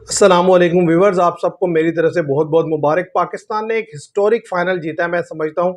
अस्सलामुअलैकुम व्यूवर्स, आप सबको मेरी तरफ से बहुत बहुत मुबारक। पाकिस्तान ने एक हिस्टोरिक फाइनल जीता है। मैं समझता हूं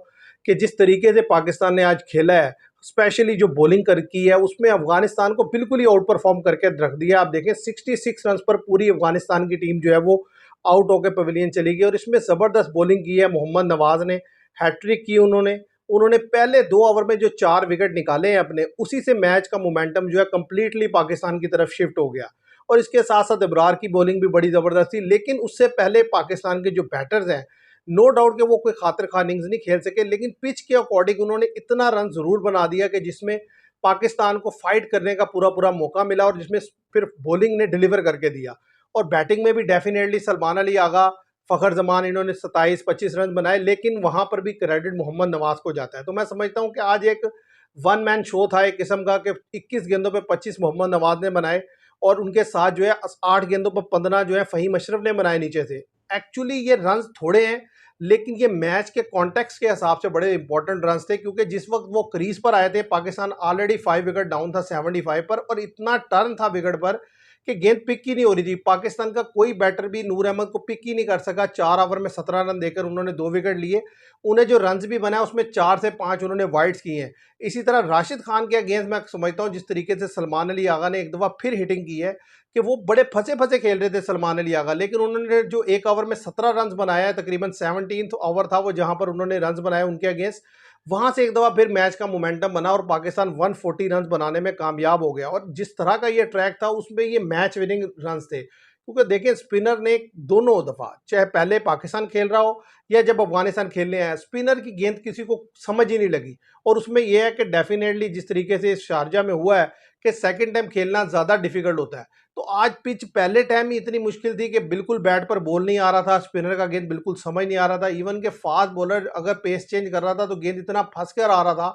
कि जिस तरीके से पाकिस्तान ने आज खेला है, स्पेशली जो बॉलिंग कर की है, उसमें अफगानिस्तान को बिल्कुल ही आउट परफॉर्म करके रख दिया। आप देखें 66 रन पर पूरी अफगानिस्तान की टीम जो है वो आउट होकर पवेलियन चली गई और इसमें ज़बरदस्त बॉलिंग की है। मोहम्मद नवाज ने हैट्रिक की। उन्होंने उन्होंने पहले 2 ओवर में जो 4 विकेट निकाले हैं अपने, उसी से मैच का मोमेंटम जो है कंप्लीटली पाकिस्तान की तरफ शिफ्ट हो गया। और इसके साथ साथ इब्रार की बॉलिंग भी बड़ी ज़बरदस्त थी। लेकिन उससे पहले पाकिस्तान के जो बैटर्स हैं, नो डाउट कि वो कोई खातिर खा इनिंग्स नहीं खेल सके, लेकिन पिच के अकॉर्डिंग उन्होंने इतना रन ज़रूर बना दिया कि जिसमें पाकिस्तान को फाइट करने का पूरा पूरा मौका मिला और जिसमें फिर बॉलिंग ने डिलीवर करके दिया। और बैटिंग में भी डेफिनेटली सलमान अली आगा, फ़खर जमान, इन्होंने 27-25 रन बनाए, लेकिन वहाँ पर भी क्रेडिट मोहम्मद नवाज को जाता है। तो मैं समझता हूँ कि आज एक वन मैन शो था एक किस्म का, कि 21 गेंदों पे 25 मोहम्मद नवाज ने बनाए और उनके साथ जो है 8 गेंदों पर 15 जो है फ़हीम अशरफ ने बनाए नीचे से। एक्चुअली ये रन्स थोड़े हैं, लेकिन ये मैच के कॉन्टेक्स्ट के हिसाब से बड़े इंपॉर्टेंट रन्स थे, क्योंकि जिस वक्त वो क्रीज पर आए थे पाकिस्तान ऑलरेडी 5 विकेट डाउन था 75 पर, और इतना टर्न था विकेट पर कि गेंद पिक ही नहीं हो रही थी। पाकिस्तान का कोई बैटर भी नूर अहमद को पिक ही नहीं कर सका। 4 ओवर में 17 रन देकर उन्होंने 2 विकेट लिए। उन्हें जो रन्स भी बनाए उसमें 4 से 5 उन्होंने वाइड्स किए हैं। इसी तरह राशिद खान के अगेंस्ट मैं समझता हूँ जिस तरीके से सलमान अली आगा ने एक दफ़ा फिर हिटिंग की है, कि वो बड़े फंसे फंसे खेल रहे थे सलमान अली आगा, लेकिन उन्होंने जो 1 ओवर में 17 रन बनाया है, तकरीबन 17th ओवर था वो जहां पर उन्होंने रन बनाए उनके अगेंस्ट, वहां से एक दफ़ा फिर मैच का मोमेंटम बना और पाकिस्तान 140 रन बनाने में कामयाब हो गया। और जिस तरह का ये ट्रैक था उसमें ये मैच विनिंग रन थे, क्योंकि देखें स्पिनर ने दोनों दफ़ा, चाहे पहले पाकिस्तान खेल रहा हो या जब अफगानिस्तान खेलने आया, स्पिनर की गेंद किसी को समझ ही नहीं लगी। और उसमें यह है कि डेफिनेटली जिस तरीके से शारजा में हुआ है कि सेकंड टाइम खेलना ज़्यादा डिफिकल्ट होता है, तो आज पिच पहले टाइम ही इतनी मुश्किल थी कि बिल्कुल बैट पर बॉल नहीं आ रहा था, स्पिनर का गेंद बिल्कुल समझ नहीं आ रहा था। इवन के फास्ट बॉलर अगर पेस चेंज कर रहा था तो गेंद इतना फंस कर आ रहा था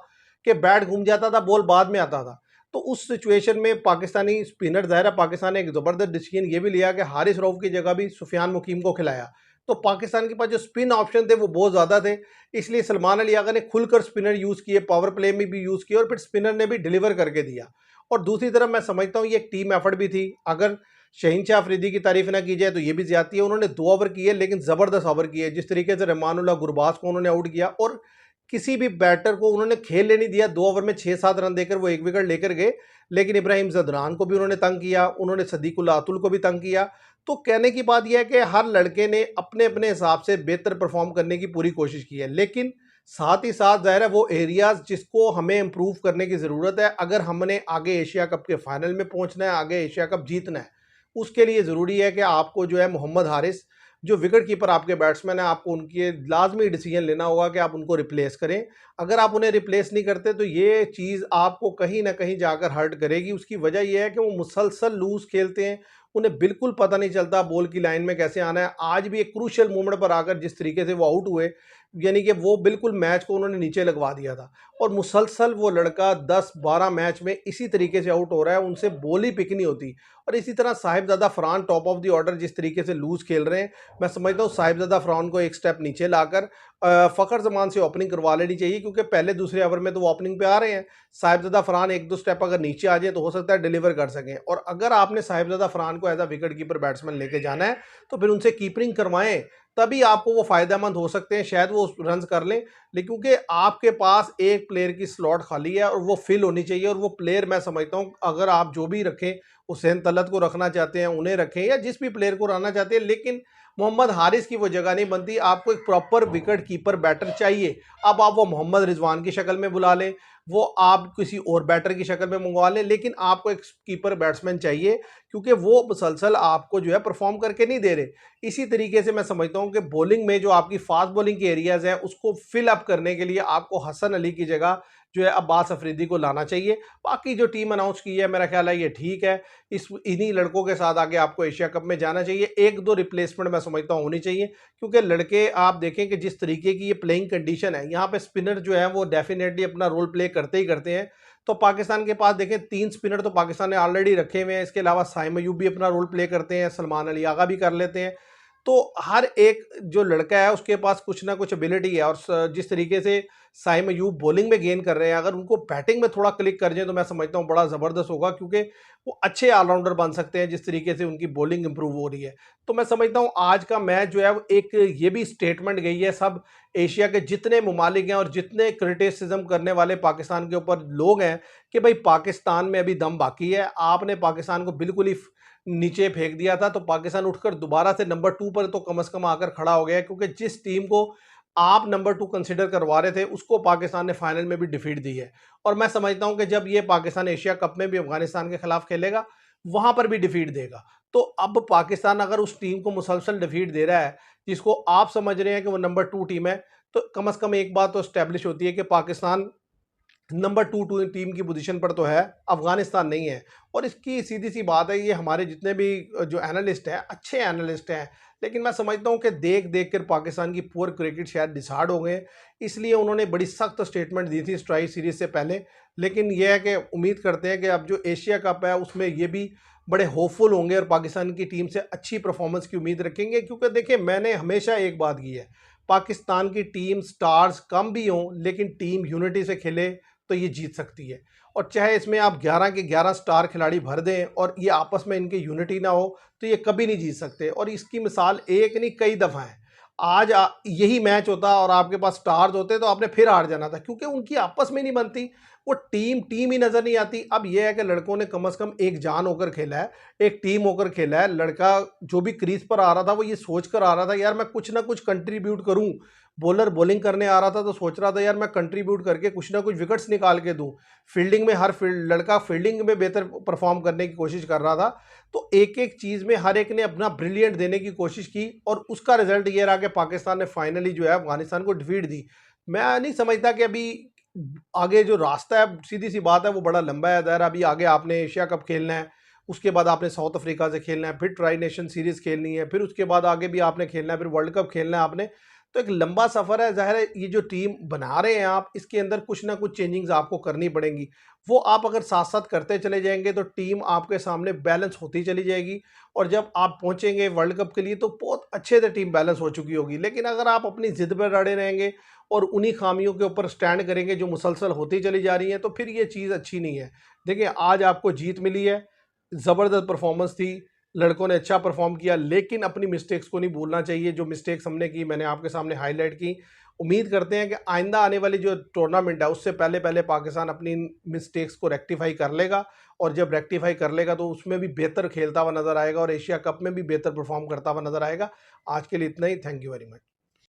कि बैट घूम जाता था, बॉल बाद में आता था। तो उस सिचुएशन में पाकिस्तानी स्पिनर, ज़ाहिर है पाकिस्तान ने एक ज़बरदस्त डिसीजन ये भी लिया कि हारिस रऊफ की जगह भी सुफियान मुकीम को खिलाया। तो पाकिस्तान के पास जो स्पिन ऑप्शन थे वो बहुत ज़्यादा थे, इसलिए सलमान अली आगा ने खुलकर स्पिनर यूज़ किए, पावर प्ले में भी यूज़ किया और फिर स्पिनर ने भी डिलीवर करके दिया। और दूसरी तरफ मैं समझता हूँ ये एक टीम एफर्ट भी थी। अगर शहीनशाह अफरीदी की तारीफ ना की जाए तो ये भी ज्यादती है। उन्होंने 2 ओवर किए, लेकिन ज़बरदस्त ओवर किए। जिस तरीके से रहमानुल्लाह गुरबाज को उन्होंने आउट किया और किसी भी बैटर को उन्होंने खेल लेने दिया, 2 ओवर में 6-7 रन देकर वो 1 विकेट लेकर गए। लेकिन इब्राहिम जदरान को भी उन्होंने तंग किया, उन्होंने सदीकुल्ला अतुल को भी तंग किया। तो कहने की बात यह है कि हर लड़के ने अपने अपने हिसाब से बेहतर परफॉर्म करने की पूरी कोशिश की है, लेकिन साथ ही साथ ज़ाहिर है वो एरियाज जिसको हमें इम्प्रूव करने की ज़रूरत है। अगर हमने आगे एशिया कप के फाइनल में पहुंचना है, आगे एशिया कप जीतना है, उसके लिए ज़रूरी है कि आपको जो है मोहम्मद हारिस, जो विकेट कीपर आपके बैट्समैन हैं, आपको उनकी लाजमी डिसीजन लेना होगा कि आप उनको रिप्लेस करें। अगर आप उन्हें रिप्लेस नहीं करते तो ये चीज़ आपको कहीं ना कहीं जाकर हर्ट करेगी। उसकी वजह यह है कि वो मुसलसल लूज खेलते हैं, उन्हें बिल्कुल पता नहीं चलता बॉल की लाइन में कैसे आना है। आज भी एक क्रूशियल मोमेंट पर आकर जिस तरीके से वो आउट हुए, यानी कि वो बिल्कुल मैच को उन्होंने नीचे लगवा दिया था। और मुसलसल वो लड़का 10-12 मैच में इसी तरीके से आउट हो रहा है, उनसे बॉल ही पिक नहीं होती। और इसी तरह Sahibzada Farhan top of the order जिस तरीके से लूज खेल रहे हैं, मैं समझता हूँ साहिबजादा फरहान को एक स्टेप नीचे लाकर फ़खर जमान से ओपनिंग करवा लेनी चाहिए, क्योंकि पहले दूसरे ओवर में तो वो ओपनिंग पे आ रहे हैं। साहिबजादा फरहान 1-2 स्टेप अगर नीचे आ जाए तो हो सकता है डिलीवर कर सकें। और अगर आपने साहिबजादा फरहान को as a wicket keeper batsman लेके जाना है तो फिर उनसे कीपरिंग करवाएं, तभी आपको वो फायदेमंद हो सकते हैं। शायद वो रन कर लें, लेकिन क्योंकि आपके पास एक प्लेयर की स्लॉट खाली है और वो फिल होनी चाहिए। और वो प्लेयर मैं समझता हूँ अगर आप जो भी रखें, हुसैन तलत को रखना चाहते हैं उन्हें रखें, या जिस भी प्लेयर को रहना चाहते हैं, लेकिन मोहम्मद हारिस की वो जगह नहीं बनती। आपको एक प्रॉपर विकेट कीपर बैटर चाहिए। अब आप वो मोहम्मद रिजवान की शक्ल में बुला लें, वो आप किसी और बैटर की शक्ल में मंगवा लें, लेकिन आपको एक कीपर बैट्समैन चाहिए, क्योंकि वो मुसलसल आपको जो है परफॉर्म करके नहीं दे रहे। इसी तरीके से मैं समझता हूँ कि बॉलिंग में जो आपकी फास्ट बॉलिंग के एरियाज हैं उसको फिल अप करने के लिए आपको हसन अली की जगह जो है अब्बास अफरीदी को लाना चाहिए। बाकी जो टीम अनाउंस की है मेरा ख्याल है ये ठीक है। इन्हीं लड़कों के साथ आगे आपको एशिया कप में जाना चाहिए। 1-2 रिप्लेसमेंट मैं समझता हूँ होनी चाहिए, क्योंकि लड़के आप देखें कि जिस तरीके की ये प्लेइंग कंडीशन है, यहाँ पे स्पिनर जो है वो डेफिनेटली अपना रोल प्ले करते ही करते हैं। तो पाकिस्तान के पास देखें 3 स्पिनर तो पाकिस्तान ने ऑलरेडी रखे हुए हैं। इसके अलावा साइम अयूब भी अपना रोल प्ले करते हैं, सलमान अली आगा भी कर लेते हैं। तो हर एक जो लड़का है उसके पास कुछ ना कुछ एबिलिटी है, और जिस तरीके से साइम अयूब बॉलिंग में गेन कर रहे हैं, अगर उनको बैटिंग में थोड़ा क्लिक कर जाए तो मैं समझता हूँ बड़ा ज़बरदस्त होगा, क्योंकि वो अच्छे ऑलराउंडर बन सकते हैं जिस तरीके से उनकी बॉलिंग इंप्रूव हो रही है। तो मैं समझता हूँ आज का मैच जो है वो एक ये भी स्टेटमेंट गई है सब एशिया के जितने ममालिक हैं और जितने क्रिटिसिज्म करने वाले पाकिस्तान के ऊपर लोग हैं कि भाई पाकिस्तान में अभी दम बाकी है, आपने पाकिस्तान को बिल्कुल ही नीचे फेंक दिया था, तो पाकिस्तान उठकर दोबारा से नंबर 2 पर तो कम से कम आकर खड़ा हो गया, क्योंकि जिस टीम को आप नंबर 2 कंसीडर करवा रहे थे उसको पाकिस्तान ने फाइनल में भी डिफीट दी है। और मैं समझता हूं कि जब ये पाकिस्तान एशिया कप में भी अफगानिस्तान के खिलाफ खेलेगा, वहां पर भी डिफीट देगा। तो अब पाकिस्तान अगर उस टीम को मुसलसल डिफीट दे रहा है जिसको आप समझ रहे हैं कि वो नंबर 2 टीम है, तो कम से कम एक बात तो स्टैब्लिश होती है कि पाकिस्तान नंबर 2 टीम की पोजीशन पर तो है, अफगानिस्तान नहीं है। और इसकी सीधी सी बात है, ये हमारे जितने भी जो एनालिस्ट हैं अच्छे एनालिस्ट हैं, लेकिन मैं समझता हूँ कि देख देख कर पाकिस्तान की पुअर क्रिकेट शायद डिसाइड हो गए, इसलिए उन्होंने बड़ी सख्त स्टेटमेंट दी थी इस ट्राई सीरीज से पहले। लेकिन यह है कि उम्मीद करते हैं कि अब जो एशिया कप है उसमें ये भी बड़े होपफुल होंगे और पाकिस्तान की टीम से अच्छी परफॉर्मेंस की उम्मीद रखेंगे, क्योंकि देखिए मैंने हमेशा एक बात की है, पाकिस्तान की टीम स्टार्स कम भी हों लेकिन टीम यूनिटी से खेले तो ये जीत सकती है। और चाहे इसमें आप 11 के 11 स्टार खिलाड़ी भर दें और ये आपस में इनकी यूनिटी ना हो, तो ये कभी नहीं जीत सकते। और इसकी मिसाल एक नहीं कई दफ़ा है। आज यही मैच होता और आपके पास स्टार्स होते तो आपने फिर हार जाना था, क्योंकि उनकी आपस में नहीं बनती, वो टीम टीम ही नज़र नहीं आती। अब यह है कि लड़कों ने कम से कम एक जान होकर खेला है, एक टीम होकर खेला है। लड़का जो भी क्रीज पर आ रहा था वो ये सोच कर आ रहा था यार मैं कुछ ना कुछ कंट्रीब्यूट करूं। बॉलर बॉलिंग करने आ रहा था तो सोच रहा था यार मैं कंट्रीब्यूट करके कुछ ना कुछ विकेट्स निकाल के दूं। फील्डिंग में लड़का फील्डिंग में बेहतर परफॉर्म करने की कोशिश कर रहा था। तो एक एक चीज़ में हर एक ने अपना ब्रिलियंट देने की कोशिश की और उसका रिजल्ट ये रहा कि पाकिस्तान ने फाइनली जो है अफगानिस्तान को डिफीट दी। मैं नहीं समझता कि अभी आगे जो रास्ता है, सीधी सी बात है, वो बड़ा लंबा है। ज़ाहिर अभी आगे आपने एशिया कप खेलना है, उसके बाद आपने साउथ अफ्रीका से खेलना है, फिर ट्राई नेशन सीरीज़ खेलनी है, फिर उसके बाद आगे भी आपने खेलना है, फिर वर्ल्ड कप खेलना है आपने। तो एक लंबा सफ़र है। ज़ाहिर है ये जो टीम बना रहे हैं आप, इसके अंदर कुछ ना कुछ चेंजिंग्स आपको करनी पड़ेंगी। वो आप अगर साथ साथ करते चले जाएंगे तो टीम आपके सामने बैलेंस होती चली जाएगी, और जब आप पहुंचेंगे वर्ल्ड कप के लिए तो बहुत अच्छे से टीम बैलेंस हो चुकी होगी। लेकिन अगर आप अपनी ज़िद पर अड़े रहेंगे और उन्हीं खामियों के ऊपर स्टैंड करेंगे जो मुसलसल होती चली जा रही हैं, तो फिर ये चीज़ अच्छी नहीं है। देखिए आज आपको जीत मिली है, ज़बरदस्त परफॉर्मेंस थी, लड़कों ने अच्छा परफॉर्म किया, लेकिन अपनी मिस्टेक्स को नहीं भूलना चाहिए। जो मिस्टेक्स हमने की मैंने आपके सामने हाईलाइट की। उम्मीद करते हैं कि आइंदा आने वाली जो टूर्नामेंट है उससे पहले पहले पाकिस्तान अपनी मिस्टेक्स को रेक्टिफाई कर लेगा, और जब रेक्टिफाई कर लेगा तो उसमें भी बेहतर खेलता हुआ नजर आएगा और एशिया कप में भी बेहतर परफॉर्म करता हुआ नजर आएगा। आज के लिए इतना ही। Thank you very much.